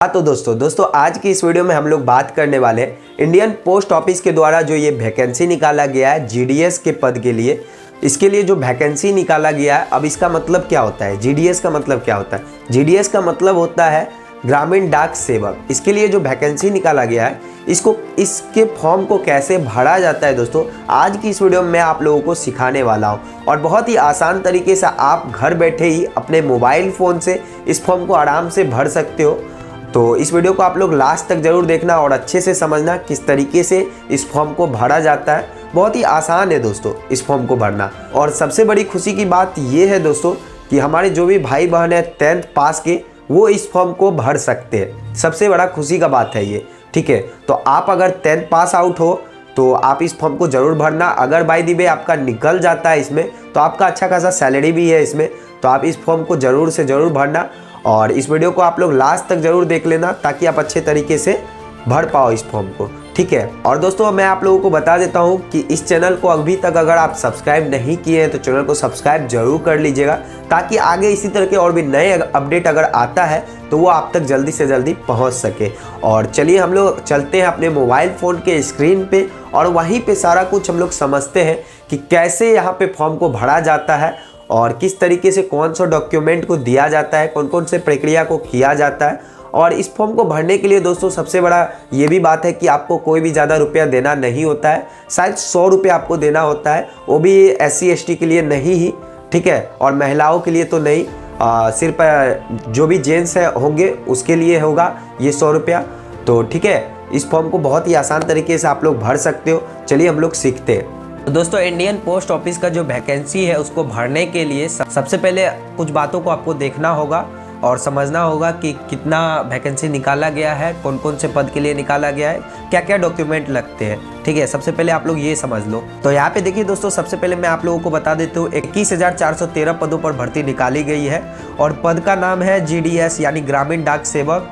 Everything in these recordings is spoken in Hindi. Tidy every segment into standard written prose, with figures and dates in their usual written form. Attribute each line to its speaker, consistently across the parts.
Speaker 1: हाँ तो दोस्तों आज की इस वीडियो में हम लोग बात करने वाले हैं इंडियन पोस्ट ऑफिस के द्वारा जो ये वैकेंसी निकाला गया है जीडीएस के पद के लिए। इसके लिए जो वैकेंसी निकाला गया है, अब इसका मतलब क्या होता है, जीडीएस का मतलब क्या होता है। जीडीएस का मतलब होता है ग्रामीण डाक सेवक। इसके लिए जो वैकेंसी निकाला गया है, इसके फॉर्म को कैसे भरा जाता है दोस्तों, आज की इस वीडियो में मैं आप लोगों को सिखाने वाला हूं। और बहुत ही आसान तरीके से आप घर बैठे ही अपने मोबाइल फ़ोन से इस फॉर्म को आराम से भर सकते हो। तो इस वीडियो को आप लोग लास्ट तक ज़रूर देखना और अच्छे से समझना किस तरीके से इस फॉर्म को भरा जाता है। बहुत ही आसान है दोस्तों इस फॉर्म को भरना। और सबसे बड़ी खुशी की बात ये है दोस्तों कि हमारे जो भी भाई बहन है 10th पास के, वो इस फॉर्म को भर सकते हैं। सबसे बड़ा खुशी का बात है ये, ठीक है। तो आप अगर 10th पास आउट हो तो आप इस फॉर्म को ज़रूर भरना। अगर बाय द वे आपका निकल जाता है इसमें, तो आपका अच्छा खासा सैलरी भी है इसमें, तो आप इस फॉर्म को ज़रूर से ज़रूर भरना। और इस वीडियो को आप लोग लास्ट तक ज़रूर देख लेना ताकि आप अच्छे तरीके से भर पाओ इस फॉर्म को, ठीक है। और दोस्तों मैं आप लोगों को बता देता हूं कि इस चैनल को अभी तक अगर आप सब्सक्राइब नहीं किए हैं तो चैनल को सब्सक्राइब जरूर कर लीजिएगा, ताकि आगे इसी तरह के और भी नए अपडेट अगर आता है तो वो आप तक जल्दी से जल्दी पहुंच सके। और चलिए हम लोग चलते हैं अपने मोबाइल फ़ोन के स्क्रीन पे और वहीं पे सारा कुछ हम लोग समझते हैं कि कैसे यहाँ पे फॉर्म को भरा जाता है और किस तरीके से कौन सा डॉक्यूमेंट को दिया जाता है, कौन कौन से प्रक्रिया को किया जाता है। और इस फॉर्म को भरने के लिए दोस्तों सबसे बड़ा ये भी बात है कि आपको कोई भी ज़्यादा रुपया देना नहीं होता है। शायद 100 रुपये आपको देना होता है, वो भी SC ST के लिए नहीं ही, ठीक है। और महिलाओं के लिए तो नहीं, सिर्फ जो भी जेंट्स होंगे उसके लिए होगा ये 100 रुपया। तो ठीक है, इस फॉर्म को बहुत ही आसान तरीके से आप लोग भर सकते हो। चलिए हम लोग सीखते हैं। तो दोस्तों इंडियन पोस्ट ऑफिस का जो वैकेंसी है उसको भरने के लिए सबसे पहले कुछ बातों को आपको देखना होगा और समझना होगा कि कितना वैकेंसी निकाला गया है, कौन कौन से पद के लिए निकाला गया है, क्या क्या डॉक्यूमेंट लगते हैं, ठीक है। सबसे पहले आप लोग ये समझ लो। तो यहाँ पे देखिए दोस्तों, सबसे पहले मैं आप लोगों को बता देता हूँ 21,413 पदों पर भर्ती निकाली गई है और पद का नाम है GDS यानी ग्रामीण डाक सेवक,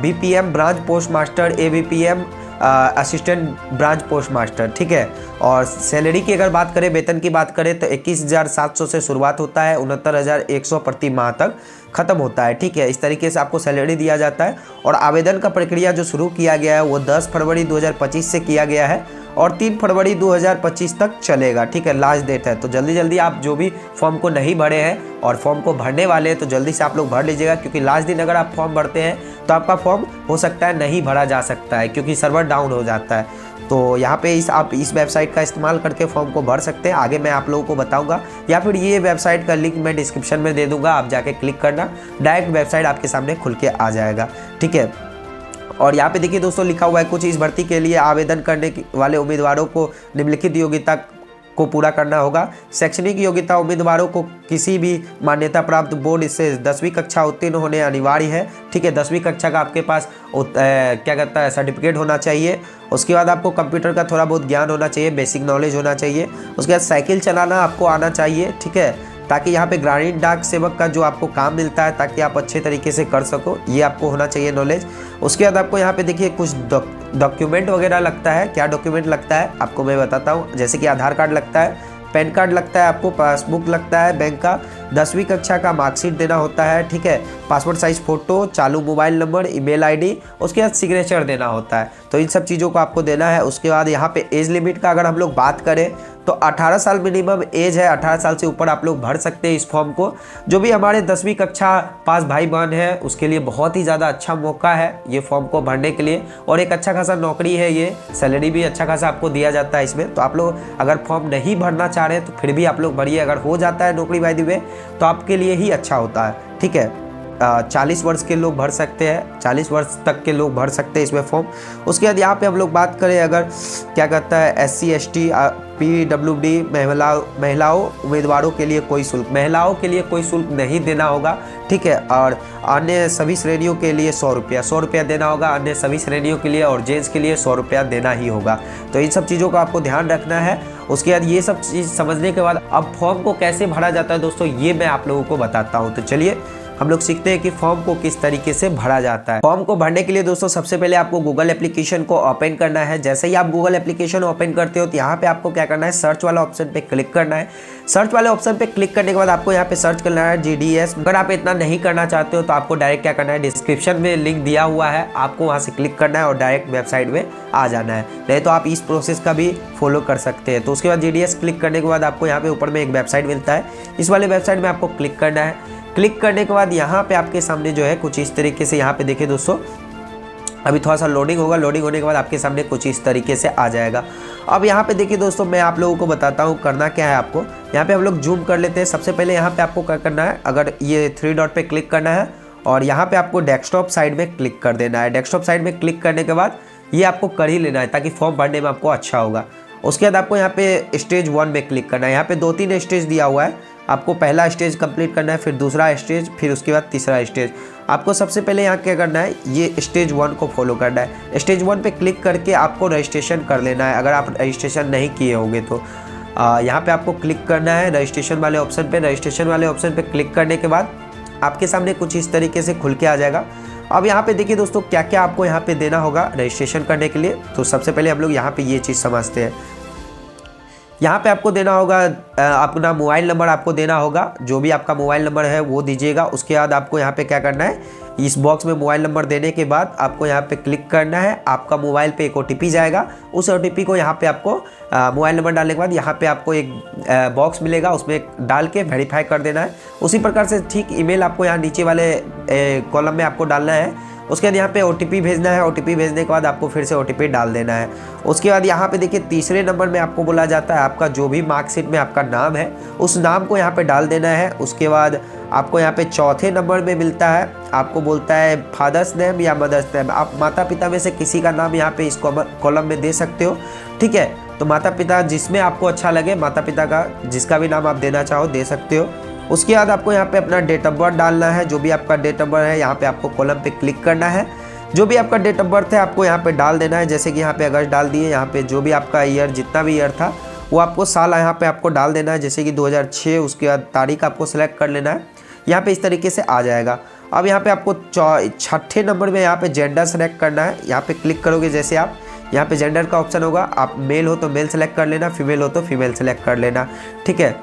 Speaker 1: BPM branch post master, ABPM assistant branch post master, ठीक है। और सैलरी की अगर बात करें, वेतन की बात करें तो 21,700 से शुरुआत होता है, 69,100 प्रति माह तक खत्म होता है, ठीक है। इस तरीके से आपको सैलरी दिया जाता है। और आवेदन का प्रक्रिया जो शुरू किया गया है वो 10 फरवरी 2025 से किया गया है और 3 फरवरी 2025 तक चलेगा, ठीक है। लास्ट डेट है। तो जल्दी जल्दी आप जो भी फॉर्म को नहीं भरे हैं और फॉर्म को भरने वाले हैं तो जल्दी से आप लोग भर लीजिएगा, क्योंकि लास्ट दिन अगर आप फॉर्म भरते हैं तो आपका फॉर्म हो सकता है नहीं भरा जा सकता है, क्योंकि सर्वर डाउन हो जाता है। तो यहाँ पे आप इस वेबसाइट का इस्तेमाल करके फॉर्म को भर सकते हैं। आगे मैं आप लोगों को बताऊंगा, या फिर ये वेबसाइट का लिंक मैं डिस्क्रिप्शन में दे दूंगा, आप जाके क्लिक करना, डायरेक्ट वेबसाइट आपके सामने खुल के आ जाएगा, ठीक है। और यहाँ पे देखिए दोस्तों लिखा हुआ है कुछ इस भर्ती के लिए आवेदन करने वाले उम्मीदवारों को निम्नलिखित योग्यता को पूरा करना होगा। शैक्षणिक योग्यता उम्मीदवारों को किसी भी मान्यता प्राप्त बोर्ड से 10वीं कक्षा उत्तीर्ण होने अनिवार्य है, ठीक है। 10वीं कक्षा का आपके पास क्या कहता है सर्टिफिकेट होना चाहिए। उसके बाद आपको कंप्यूटर का थोड़ा बहुत ज्ञान होना चाहिए, बेसिक नॉलेज होना चाहिए। उसके बाद साइकिल चलाना आपको आना चाहिए, ठीक है, ताकि यहाँ पे ग्रामीण डाक सेवक का जो आपको काम मिलता है ताकि आप अच्छे तरीके से कर सको, ये आपको होना चाहिए नॉलेज। उसके बाद आपको यहाँ पे देखिए कुछ डॉक्यूमेंट वगैरह लगता है। क्या डॉक्यूमेंट लगता है आपको मैं बताता हूँ, जैसे कि आधार कार्ड लगता है, पैन कार्ड लगता है, आपको पासबुक लगता है बैंक का, 10वीं कक्षा का मार्कशीट देना होता है, ठीक है, पासपोर्ट साइज फ़ोटो, चालू मोबाइल नंबर, ईमेल आईडी, उसके बाद सिग्नेचर देना होता है। तो इन सब चीज़ों को आपको देना है। उसके बाद यहाँ पे एज लिमिट का अगर हम लोग बात करें तो 18 साल मिनिमम एज है, 18 साल से ऊपर आप लोग भर सकते हैं इस फॉर्म को। जो भी हमारे 10वीं कक्षा पास भाई बहन है उसके लिए बहुत ही ज़्यादा अच्छा मौका है ये फॉर्म को भरने के लिए, और एक अच्छा खासा नौकरी है, ये सैलरी भी अच्छा खासा आपको दिया जाता है इसमें। तो आप लोग अगर फॉर्म नहीं भरना चाह रहे हैं तो फिर भी आप लोग भरिए। अगर हो जाता है नौकरी बाय द वे तो आपके लिए ही अच्छा होता है, ठीक है। 40 वर्ष के लोग भर सकते हैं, 40 वर्ष तक के लोग भर सकते हैं इसमें फॉर्म। उसके बाद यहाँ पे हम लोग बात करें अगर क्या कहता है SC ST PWD महिलाओं उम्मीदवारों के लिए कोई शुल्क, महिलाओं के लिए कोई शुल्क नहीं देना होगा, ठीक है। और अन्य सभी श्रेणियों के लिए 100 रुपया देना होगा, अन्य सभी श्रेणियों के लिए और जेंट्स के लिए 100 रुपया देना ही होगा। तो इन सब चीज़ों का आपको ध्यान रखना है। उसके बाद ये सब चीज़ समझने के बाद अब फॉर्म को कैसे भरा जाता है दोस्तों, ये मैं आप लोगों को बताता हूँ। तो चलिए हम लोग सीखते हैं कि फॉर्म को किस तरीके से भरा जाता है। फॉर्म को भरने के लिए दोस्तों सबसे पहले आपको गूगल एप्लीकेशन को ओपन करना है। जैसे ही आप गूगल एप्लीकेशन ओपन करते हो तो यहाँ पे आपको क्या करना है, सर्च वाला ऑप्शन पे क्लिक करना है। सर्च वाले ऑप्शन पे क्लिक करने के बाद आपको यहाँ पे सर्च करना है GDS। अगर आप इतना नहीं करना चाहते हो तो आपको डायरेक्ट क्या करना है, डिस्क्रिप्शन में लिंक दिया हुआ है, आपको वहाँ से क्लिक करना है और डायरेक्ट वेबसाइट में आ जाना है। नहीं तो आप इस प्रोसेस का भी फॉलो कर सकते हैं। तो उसके बाद GDS क्लिक करने के बाद आपको यहाँ पे ऊपर में एक वेबसाइट मिलता है, इस वाले वेबसाइट में आपको क्लिक करना है। क्लिक करने के बाद यहाँ पे आपके सामने जो है कुछ इस तरीके से, यहाँ पे देखिए दोस्तों अभी थोड़ा सा लोडिंग होगा। लोडिंग होने के बाद आपके सामने कुछ इस तरीके से आ जाएगा। अब यहाँ पे देखिए दोस्तों, मैं आप लोगों को बताता हूँ करना क्या है आपको। यहाँ पे हम लोग जूम कर लेते हैं। सबसे पहले यहाँ पे आपको क्या करना है, अगर ये 3 डॉट पे क्लिक करना है और यहाँ पे आपको डेस्कटॉप साइड में क्लिक कर देना है। डेस्कटॉप साइड में क्लिक करने के बाद ये आपको कर ही लेना है ताकि फॉर्म भरने में आपको अच्छा होगा। उसके बाद आपको यहाँ पे स्टेज 1 में क्लिक करना है। यहाँ पे 2-3 स्टेज दिया हुआ है, आपको पहला स्टेज कंप्लीट करना है, फिर दूसरा स्टेज, फिर उसके बाद तीसरा स्टेज। आपको सबसे पहले यहाँ क्या करना है, ये स्टेज 1 को फॉलो करना है। स्टेज 1 पे क्लिक करके आपको रजिस्ट्रेशन कर लेना है, अगर आप रजिस्ट्रेशन नहीं किए होंगे तो। यहाँ पे आपको क्लिक करना है रजिस्ट्रेशन वाले ऑप्शन पे। रजिस्ट्रेशन वाले ऑप्शन पे क्लिक करने के बाद आपके सामने कुछ इस तरीके से खुल के आ जाएगा। अब यहाँ पे देखिए दोस्तों क्या क्या आपको यहाँ पे देना होगा रजिस्ट्रेशन करने के लिए। तो सबसे पहले हम लोग यहाँ पे ये चीज़ समझते हैं। यहाँ पे आपको देना होगा अपना मोबाइल नंबर आपको देना होगा, जो भी आपका मोबाइल नंबर है वो दीजिएगा। उसके बाद आपको यहाँ पे क्या करना है, इस बॉक्स में मोबाइल नंबर देने के बाद आपको यहाँ पे क्लिक करना है। आपका मोबाइल पे एक OTP जाएगा, उस OTP को यहाँ पे आपको मोबाइल नंबर डालने के बाद यहाँ पे आपको एक बॉक्स मिलेगा, उसमें डाल के वेरीफाई कर देना है। उसी प्रकार से ठीक ईमेल आपको यहाँ नीचे वाले कॉलम में आपको डालना है। उसके बाद यहाँ पे OTP भेजना है। OTP भेजने के बाद आपको फिर से OTP डाल देना है। उसके बाद यहाँ पे देखिए तीसरे नंबर में आपको बोला जाता है आपका जो भी मार्कशीट में आपका नाम है उस नाम को यहाँ पे डाल देना है। उसके बाद आपको यहाँ पे चौथे नंबर में मिलता है, आपको बोलता है फादर्स नेम या मदर्स नेम। आप माता पिता में से किसी का नाम यहाँ पे इस कॉलम में दे सकते हो, ठीक है। तो माता पिता जिसमें आपको अच्छा लगे, माता पिता का जिसका भी नाम आप देना चाहो दे सकते हो। उसके बाद आपको यहाँ पे अपना डेट ऑफ बर्थ डालना है, जो भी आपका डेट ऑफ बर्थ है यहाँ पे आपको कॉलम पे क्लिक करना है। जो भी आपका डेट ऑफ बर्थ है आपको यहाँ पे डाल देना है। जैसे कि यहाँ पे अगस्त डाल दिए, यहाँ पे जो भी आपका ईयर जितना भी ईयर था वो आपको साल यहाँ पे आपको डाल देना है, जैसे कि 2006। उसके बाद तारीख आपको सेलेक्ट कर लेना है, यहाँ पे इस तरीके से आ जाएगा। अब यहाँ पे आपको 6ठे नंबर में यहाँ पे जेंडर सेलेक्ट करना है। यहाँ पे क्लिक करोगे जैसे आप, यहाँ पे जेंडर का ऑप्शन होगा, आप मेल हो तो मेल सेलेक्ट कर लेना, फीमेल हो तो फीमेल सेलेक्ट कर लेना, ठीक है।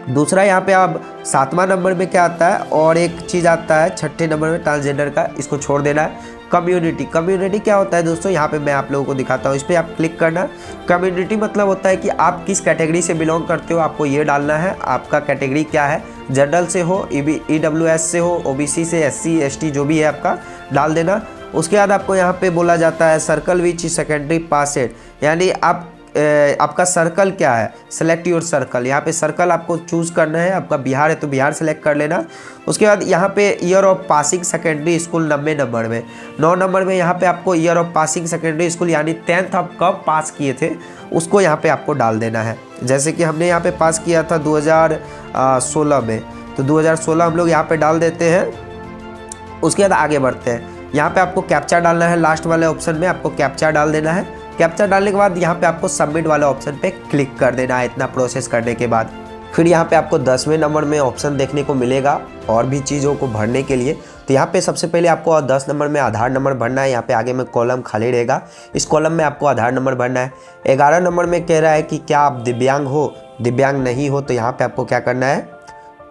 Speaker 1: दूसरा यहाँ पे आप 7वां नंबर में क्या आता है, और एक चीज़ आता है 6ठे नंबर में ट्रांसजेंडर का, इसको छोड़ देना है। कम्युनिटी क्या होता है दोस्तों, यहाँ पे मैं आप लोगों को दिखाता हूँ, इस पर आप क्लिक करना। कम्युनिटी मतलब होता है कि आप किस कैटेगरी से बिलोंग करते हो, आपको ये डालना है आपका कैटेगरी क्या है, जनरल से हो, EWS से हो, OBC से, SC ST जो भी है आपका डाल देना। उसके बाद आपको यहाँ पे बोला जाता है सर्कल विच सेकेंडरी पासेड, यानी आपका सर्कल क्या है, सेलेक्ट योर सर्कल। यहाँ पे सर्कल आपको चूज़ करना है, आपका बिहार है तो बिहार सेलेक्ट कर लेना। उसके बाद यहाँ पे year of passing secondary school 90 number में, 9 नंबर में यहाँ पे आपको year of passing secondary school यानी 10th आप कब पास किए थे उसको यहाँ पे आपको डाल देना है। जैसे कि हमने यहाँ पे पास किया था 2016 में, तो 2016 हम लोग यहाँ पे डाल देते हैं। उसके बाद आगे बढ़ते हैं। यहाँ पे आपको कैप्चा डालना है, लास्ट वाले ऑप्शन में आपको कैप्चा डाल देना है। कैप्चा डालने के बाद यहाँ पे आपको सबमिट वाले ऑप्शन पे क्लिक कर देना है। इतना प्रोसेस करने के बाद फिर यहाँ पे आपको 10वें नंबर में ऑप्शन देखने को मिलेगा और भी चीज़ों को भरने के लिए। तो यहाँ पे सबसे पहले आपको 10 नंबर में आधार नंबर भरना है। यहाँ पे आगे में कॉलम खाली रहेगा, इस कॉलम में आपको आधार नंबर भरना है। 11 नंबर में कह रहा है कि क्या आप दिव्यांग हो, दिव्यांग नहीं हो तो यहाँ पे आपको क्या करना है,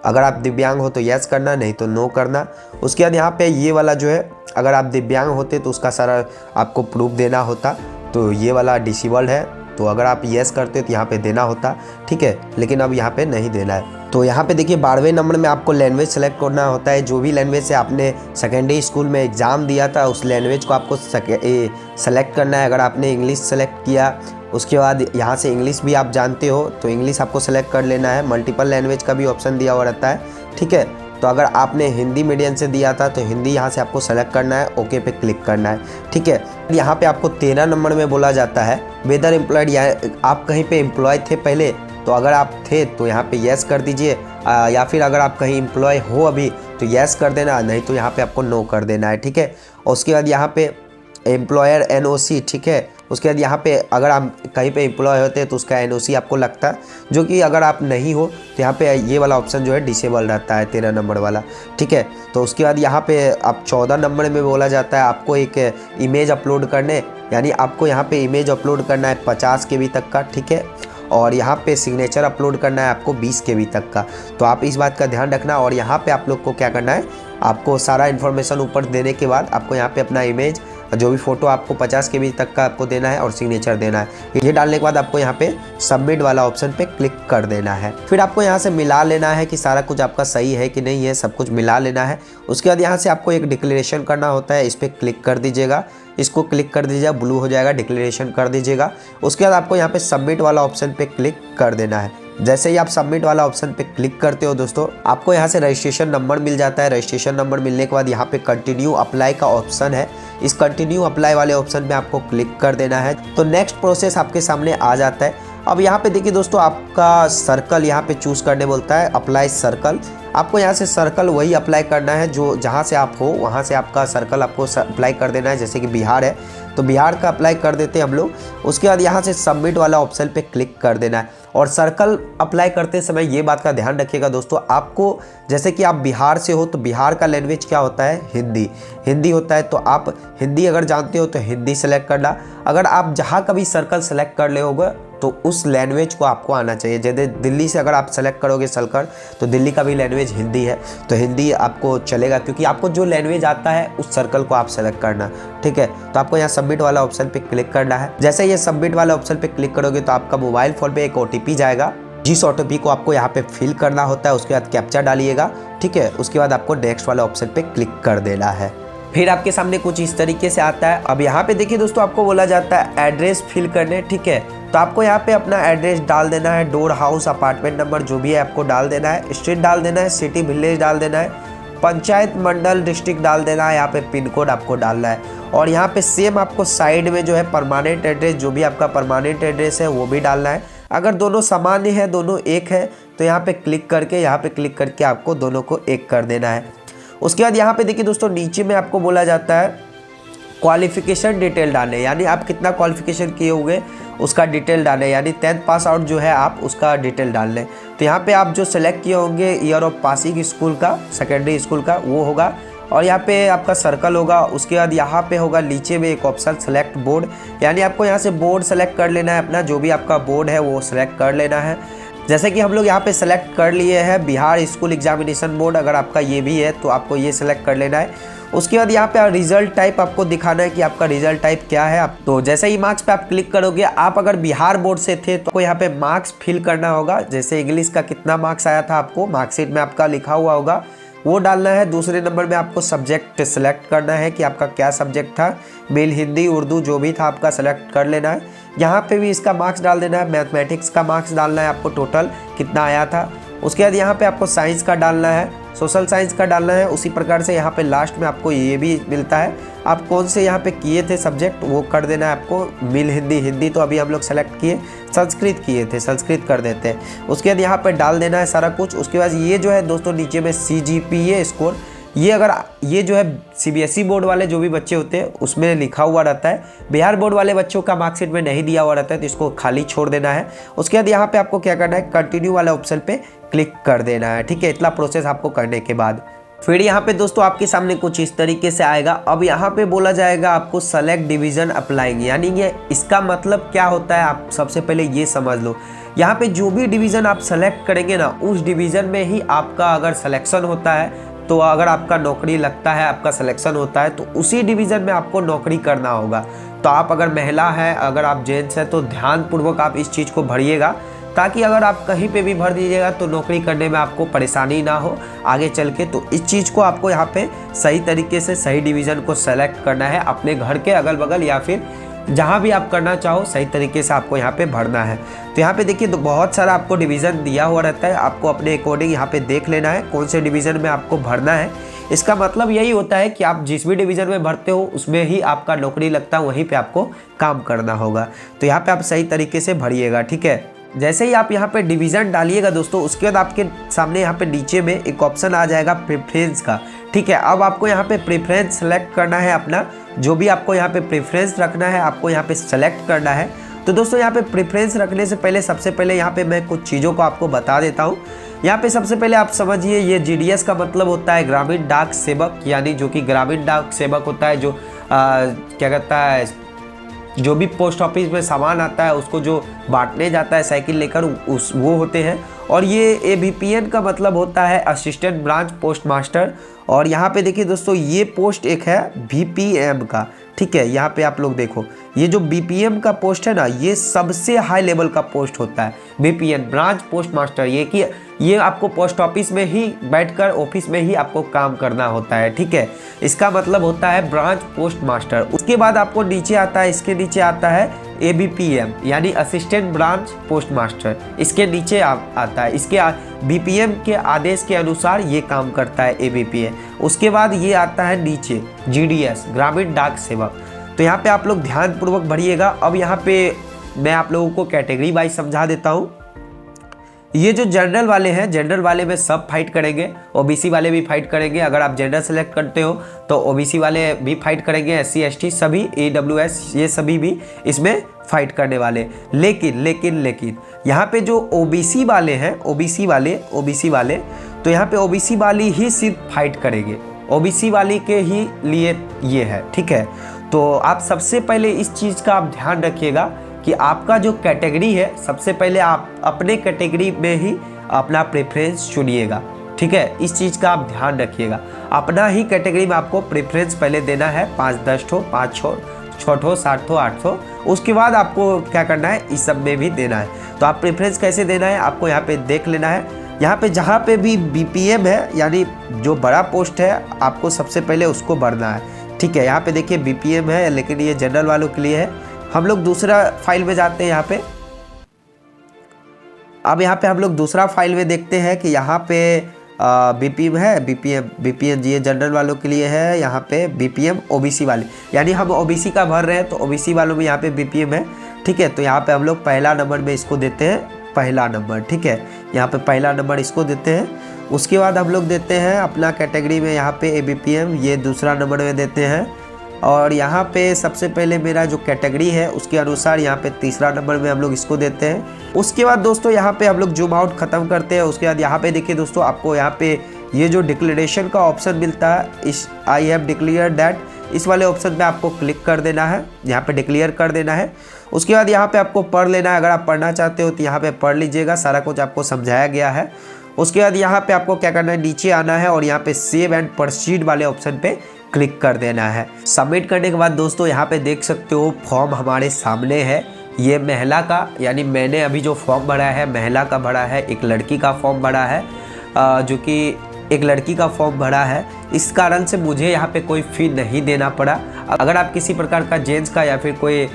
Speaker 1: अगर आप दिव्यांग हो तो यस करना, नहीं तो नो करना। उसके बाद यहाँ पे ये वाला जो है, अगर आप दिव्यांग होते तो उसका सारा आपको प्रूफ देना होता, तो ये वाला डिसेबल्ड है, तो अगर आप यस करते तो यहाँ पे देना होता, ठीक है, लेकिन अब यहाँ पे नहीं देना है। तो यहाँ पे देखिए 12वें नंबर में आपको लैंग्वेज सेलेक्ट करना होता है। जो भी लैंग्वेज से आपने सेकेंडरी स्कूल में एग्ज़ाम दिया था उस लैंग्वेज को आपको सेलेक्ट करना है। अगर आपने इंग्लिश सेलेक्ट किया, उसके बाद यहाँ से इंग्लिश भी आप जानते हो तो इंग्लिश आपको सेलेक्ट कर लेना है। मल्टीपल लैंग्वेज का भी ऑप्शन दिया हुआ रहता है, ठीक है। तो अगर आपने हिंदी मीडियम से दिया था तो हिंदी यहाँ से आपको सेलेक्ट करना है, ओके पे क्लिक करना है, ठीक है। यहाँ पे आपको 13 नंबर में बोला जाता है वेदर एम्प्लॉयड, या आप कहीं पे एम्प्लॉय थे पहले, तो अगर आप थे तो यहाँ पे यस कर दीजिए, या फिर अगर आप कहीं एम्प्लॉय हो अभी तो यस कर देना, नहीं तो यहाँ पे आपको नो कर देना है, ठीक है। और उसके बाद यहाँ पे एम्प्लॉयर NOC, ठीक है, उसके बाद यहाँ पे अगर आप कहीं पे एम्प्लॉय होते हैं तो उसका NOC आपको लगता है, जो कि अगर आप नहीं हो तो यहाँ पे ये वाला ऑप्शन जो है डिसेबल रहता है 13 नंबर वाला, ठीक है। तो उसके बाद यहाँ पे आप 14 नंबर में बोला जाता है आपको एक इमेज अपलोड करने, यानी आपको यहाँ पे इमेज अपलोड करना है 50 KB तक का, ठीक है। और यहाँ पे सिग्नेचर अपलोड करना है आपको 20 KB तक का। तो आप इस बात का ध्यान रखना। और यहाँ पे आप लोग को क्या करना है, आपको सारा इन्फॉर्मेशन ऊपर देने के बाद आपको यहाँ पे अपना इमेज, जो भी फ़ोटो आपको 50 KB तक का आपको देना है और सिग्नेचर देना है। ये डालने के बाद आपको यहाँ पे सबमिट वाला ऑप्शन पे क्लिक कर देना है। फिर आपको यहाँ से मिला लेना है कि सारा कुछ आपका सही है कि नहीं है, सब कुछ मिला लेना है। उसके बाद यहाँ से आपको एक डिक्लेरेशन करना होता है, इस पर क्लिक कर दीजिएगा, इसको क्लिक कर दीजिएगा, ब्लू हो जाएगा, डिक्लेरेशन कर दीजिएगा। उसके बाद आपको यहाँ पे सबमिट वाला ऑप्शन पे क्लिक कर देना है। जैसे ही आप सबमिट वाला ऑप्शन पे क्लिक करते हो दोस्तों, आपको यहाँ से रजिस्ट्रेशन नंबर मिल जाता है। रजिस्ट्रेशन नंबर मिलने के बाद यहाँ पे कंटिन्यू अप्लाई का ऑप्शन है, इस कंटिन्यू अप्लाई वाले ऑप्शन पे आपको क्लिक कर देना है। तो नेक्स्ट प्रोसेस आपके सामने आ जाता है। अब यहाँ पे देखिए दोस्तों, आपका सर्कल यहाँ पे चूज़ करने बोलता है, अप्लाई सर्कल। आपको यहाँ से सर्कल वही अप्लाई करना है जो जहाँ से आप हो, वहाँ से आपका सर्कल आपको अप्लाई कर देना है। जैसे कि बिहार है तो बिहार का अप्लाई कर देते हैं हम लोग। उसके बाद यहाँ से सबमिट वाला ऑप्शन पे क्लिक कर देना है। और सर्कल अप्लाई करते समय ये बात का ध्यान रखिएगा दोस्तों, आपको जैसे कि आप बिहार से हो तो बिहार का लैंग्वेज क्या होता है, हिंदी होता है। तो आप हिंदी अगर जानते हो तो हिंदी सेलेक्ट करना। अगर आप जहाँ कभी सर्कल सेलेक्ट कर ले होगा तो उस लैंग्वेज को आपको आना चाहिए। जैसे दिल्ली से अगर आप सेलेक्ट करोगे सर्कल तो दिल्ली का भी लैंग्वेज हिंदी है, तो हिंदी आपको चलेगा, क्योंकि आपको जो लैंग्वेज आता है उस सर्कल को आप सेलेक्ट करना, ठीक है। तो आपको यहाँ सबमिट वाला ऑप्शन पे क्लिक करना है। जैसे ये सबमिट वाला ऑप्शन पे क्लिक करोगे तो आपका मोबाइल फोन पे एक OTP जाएगा, जिस OTP को आपको यहाँ पे फिल करना होता है। उसके बाद कैप्चा डालिएगा, ठीक है। उसके बाद आपको नेक्स्ट वाले ऑप्शन पे क्लिक कर देना है। फिर आपके सामने कुछ इस तरीके से आता है। अब यहाँ पे देखिए दोस्तों, आपको बोला जाता है एड्रेस फिल करने, ठीक है। तो आपको यहाँ पे अपना एड्रेस डाल देना है, डोर, हाउस, अपार्टमेंट नंबर जो भी है आपको डाल देना है, स्ट्रीट डाल देना है, सिटी, विलेज डाल देना है, पंचायत, मंडल, डिस्ट्रिक्ट डाल देना है, यहाँ पे पिन कोड आपको डालना है। और यहाँ पे सेम आपको साइड में जो है परमानेंट एड्रेस, जो भी आपका परमानेंट एड्रेस है वो भी डालना है। अगर दोनों सामान्य है, दोनों एक है, तो यहाँ पे क्लिक करके आपको दोनों को एक कर देना है। उसके बाद यहाँ पे देखिए दोस्तों, नीचे में आपको बोला जाता है क्वालिफिकेशन डिटेल डालने, यानी आप कितना क्वालिफिकेशन किए होंगे उसका डिटेल डालें, यानी 10th पास आउट जो है आप उसका डिटेल डाल लें। तो यहाँ पे आप जो सेलेक्ट किए होंगे ईयर ऑफ पासिंग स्कूल का, सेकेंडरी स्कूल का, वो होगा। और यहाँ पे आपका सर्कल होगा। उसके बाद यहाँ पे होगा नीचे में एक ऑप्शन सेलेक्ट बोर्ड, यानी आपको यहाँ से बोर्ड सेलेक्ट कर लेना है, अपना जो भी आपका बोर्ड है वो सेलेक्ट कर लेना है। जैसे कि हम लोग यहाँ पे सेलेक्ट कर लिए हैं बिहार स्कूल एग्जामिनेशन बोर्ड, अगर आपका ये भी है तो आपको ये सेलेक्ट कर लेना है। उसके बाद यहाँ पे रिजल्ट टाइप आपको दिखाना है कि आपका रिजल्ट टाइप क्या है। आप तो जैसे ही मार्क्स पे आप क्लिक करोगे, आप अगर बिहार बोर्ड से थे तो यहाँ पे मार्क्स फिल करना होगा। जैसे इंग्लिश का कितना मार्क्स आया था आपको मार्कशीट में आपका लिखा हुआ होगा, वो डालना है। दूसरे नंबर में आपको सब्जेक्ट सेलेक्ट करना है कि आपका क्या सब्जेक्ट था, मेल, हिंदी, उर्दू जो भी था आपका सेलेक्ट कर लेना है। यहाँ पे भी इसका मार्क्स डाल देना है। मैथमेटिक्स का मार्क्स डालना है आपको, टोटल कितना आया था। उसके बाद यहाँ पे आपको साइंस का डालना है, सोशल साइंस का डालना है। उसी प्रकार से यहाँ पे लास्ट में आपको ये भी मिलता है, आप कौन से यहाँ पे किए थे सब्जेक्ट वो कर देना है आपको। मेल, हिंदी तो अभी हम लोग सेलेक्ट किए, संस्कृत किए थे, संस्कृत कर देते हैं। उसके बाद यहाँ पे डाल देना है सारा कुछ। उसके बाद ये जो है दोस्तों नीचे में CGPA स्कोर, ये अगर ये जो है CBSE बोर्ड वाले जो भी बच्चे होते हैं उसमें लिखा हुआ रहता है, बिहार बोर्ड वाले बच्चों का मार्कशीट में नहीं दिया हुआ रहता है, तो इसको खाली छोड़ देना है। उसके बाद यहाँ पे आपको क्या करना है, कंटिन्यू वाले ऑप्शन पे क्लिक कर देना है, ठीक है। इतना प्रोसेस आपको करने के बाद फिर यहाँ पे दोस्तों आपके सामने कुछ इस तरीके से आएगा। अब यहाँ पे बोला जाएगा आपको सेलेक्ट डिवीजन अप्लाइंग, यानी ये इसका मतलब क्या होता है आप सबसे पहले ये समझ लो। यहाँ पे जो भी डिवीज़न आप सेलेक्ट करेंगे ना, उस डिवीज़न में ही आपका अगर सिलेक्शन होता है, तो अगर आपका नौकरी लगता है, आपका सिलेक्शन होता है, तो उसी डिवीज़न में आपको नौकरी करना होगा। तो आप अगर महिला है, अगर आप जेंट्स हैं, तो ध्यानपूर्वक आप इस चीज़ को भरिएगा, ताकि अगर आप कहीं पे भी भर दीजिएगा तो नौकरी करने में आपको परेशानी ना हो आगे चल के। तो इस चीज़ को आपको यहाँ पे सही तरीके से सही डिवीज़न को सेलेक्ट करना है, अपने घर के अगल बगल या फिर जहाँ भी आप करना चाहो सही तरीके से आपको यहाँ पे भरना है। तो यहाँ पे देखिए तो बहुत सारा आपको डिवीज़न दिया हुआ रहता है, आपको अपने अकॉर्डिंग यहाँ पे देख लेना है कौन से डिवीज़न में आपको भरना है। इसका मतलब यही होता है कि आप जिस भी डिवीज़न में भरते हो उसमें ही आपका नौकरी लगता है, वहीं पे आपको काम करना होगा। तो यहाँ पे आप सही तरीके से भरिएगा, ठीक है। जैसे ही आप यहाँ पे डिवीज़न डालिएगा दोस्तों, उसके बाद आपके सामने यहाँ पे नीचे में एक ऑप्शन आ जाएगा प्रेफरेंस का, ठीक है। अब आपको यहाँ पे प्रेफरेंस सेलेक्ट करना है अपना, जो भी आपको यहाँ पे प्रेफरेंस रखना है, आपको यहाँ पे सेलेक्ट करना है। तो दोस्तों यहाँ पे प्रेफरेंस रखने से पहले सबसे पहले यहाँ पे मैं कुछ चीज़ों को आपको बता देता हूँ। यहाँ पे सबसे पहले आप समझिए, ये GDS का मतलब होता है ग्रामीण डाक सेवक, यानी जो कि ग्रामीण डाक सेवक होता है, जो क्या कहता है, जो भी पोस्ट ऑफिस में सामान आता है उसको जो बांटने जाता है साइकिल लेकर, वो होते हैं। और ये ABPN का मतलब होता है असिस्टेंट ब्रांच पोस्ट मास्टर। और यहाँ पे देखिए दोस्तों, ये पोस्ट एक है BPM का, ठीक है। यहाँ पे आप लोग देखो, ये जो BPM का पोस्ट है ना, ये सबसे हाई लेवल का पोस्ट होता है, BPN ब्रांच पोस्ट मास्टर। ये आपको पोस्ट ऑफिस में ही बैठकर ऑफिस में ही आपको काम करना होता है, ठीक है। इसका मतलब होता है ब्रांच पोस्ट मास्टर। उसके बाद आपको नीचे आता है, इसके नीचे आता है ABPM यानी असिस्टेंट ब्रांच पोस्ट मास्टर। इसके नीचे आता है, इसके BPM के आदेश के अनुसार ये काम करता है ABPM। उसके बाद ये आता है नीचे GDS ग्रामीण डाक सेवक। तो यहाँ पे आप लोग ध्यानपूर्वक पढ़िएगा। अब यहाँ पे मैं आप लोगों को कैटेगरी वाइज समझा देता हूँ। ये जो जनरल वाले हैं, जनरल वाले में सब फाइट करेंगे, OBC वाले भी फाइट करेंगे। अगर आप जनरल सेलेक्ट करते हो तो OBC वाले भी फाइट करेंगे, SC ST सभी, AWS ये सभी भी इसमें फाइट करने वाले। लेकिन यहाँ पे जो OBC वाले हैं, OBC वाले तो यहाँ पे OBC वाली ही सिर्फ फाइट करेंगे, OBC वाली के ही लिए ये है, ठीक है। तो आप सबसे पहले इस चीज़ का आप ध्यान रखिएगा कि आपका जो कैटेगरी है, सबसे पहले आप अपने कैटेगरी में ही अपना प्रेफरेंस चुनिएगा, ठीक है। इस चीज़ का आप ध्यान रखिएगा, अपना ही कैटेगरी में आपको प्रेफरेंस पहले देना है, 5-10 ठो, 5 6 ठो, 7 ठो, 8 ठो। उसके बाद आपको क्या करना है, इस सब में भी देना है। तो आप प्रेफरेंस कैसे देना है आपको यहाँ पे देख लेना है। यहाँ पे जहाँ पे भी BPM है, यानी जो बड़ा पोस्ट है, आपको सबसे पहले उसको भरना है, ठीक है। यहाँ पे देखिए BPM है, लेकिन ये जनरल वालों के लिए है। हम लोग दूसरा फाइल में जाते हैं। यहाँ पे अब यहाँ पे हम लोग दूसरा फाइल में देखते हैं कि यहाँ पे BPM है, BPM ये जनरल वालों के लिए है। यहाँ पे BPM OBC वाले, यानी हम OBC का भर रहे हैं तो OBC वालों में यहाँ पे BPM है, ठीक है। तो यहाँ पे हम लोग पहला नंबर में इसको देते हैं, पहला नंबर, ठीक है। यहाँ पे पहला नंबर इसको देते हैं। उसके बाद हम लोग देते हैं अपना कैटेगरी में यहाँ पे ABPM, ये दूसरा नंबर में देते हैं। और यहाँ पे सबसे पहले मेरा जो कैटेगरी है उसके अनुसार यहाँ पे तीसरा नंबर में हम लोग इसको देते हैं। उसके बाद दोस्तों यहाँ पे हम लोग जूम आउट ख़त्म करते हैं। उसके बाद यहाँ पे देखिए दोस्तों, आपको यहाँ पे ये जो डिक्लेरेशन का ऑप्शन मिलता है, इस I हैव डिक्लेयर दैट, इस वाले ऑप्शन पे आपको क्लिक कर देना है, यहाँ पे डिक्लेयर कर देना है। उसके बाद यहाँ पे आपको पढ़ लेना है, अगर आप पढ़ना चाहते हो तो यहाँ पे पढ़ लीजिएगा, सारा कुछ आपको समझाया गया है। उसके बाद यहाँ पे आपको क्या करना है, नीचे आना है और यहाँ पे सेव एंड प्रोसीड वाले ऑप्शन पे क्लिक कर देना है। सबमिट करने के बाद दोस्तों यहाँ पे देख सकते हो फॉर्म हमारे सामने है। ये महिला का, यानी मैंने अभी जो फॉर्म भरा है महिला का भरा है, एक लड़की का फॉर्म भरा है, जो कि एक लड़की का फॉर्म भरा है। इस कारण से मुझे यहाँ पे कोई फ़ी नहीं देना पड़ा। अगर आप किसी प्रकार का जेंट्स का या फिर कोई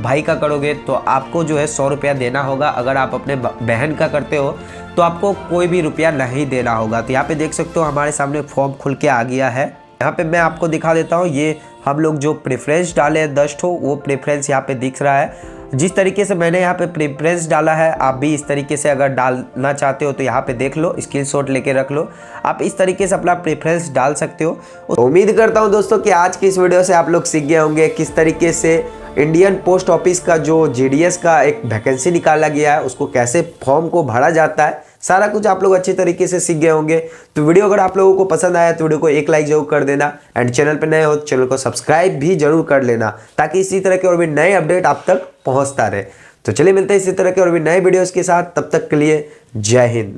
Speaker 1: भाई का करोगे तो आपको जो है 100 रुपया देना होगा। अगर आप अपने बहन का करते हो तो आपको कोई भी रुपया नहीं देना होगा। तो यहाँ पे देख सकते हो हमारे सामने फॉर्म खुल के आ गया है। यहाँ पे मैं आपको दिखा देता हूँ, ये हम लोग जो प्रेफरेंस डाले हैं 10 ठो, वो प्रेफरेंस यहाँ पे दिख रहा है। जिस तरीके से मैंने यहाँ पे प्रेफरेंस डाला है, आप भी इस तरीके से अगर डालना चाहते हो तो यहाँ पे देख लो, स्क्रीनशॉट लेके रख लो। आप इस तरीके से अपना प्रेफरेंस डाल सकते हो। उम्मीद करता हूँ दोस्तों कि आज की इस वीडियो से आप लोग सीख गए होंगे किस तरीके से इंडियन पोस्ट ऑफिस का जो GDS का एक वैकेंसी निकाला गया है, उसको कैसे फॉर्म को भरा जाता है, सारा कुछ आप लोग अच्छे तरीके से सीख गए होंगे। तो वीडियो अगर आप लोगों को पसंद आया तो वीडियो को एक लाइक जरूर कर देना, एंड चैनल पर नए हो तो चैनल को सब्सक्राइब भी जरूर कर लेना, ताकि इसी तरह के और भी नए अपडेट आप तक पहुंचता रहे। तो चलिए मिलते हैं इसी तरह के और भी नए वीडियोस के साथ, तब तक के लिए जय हिंद।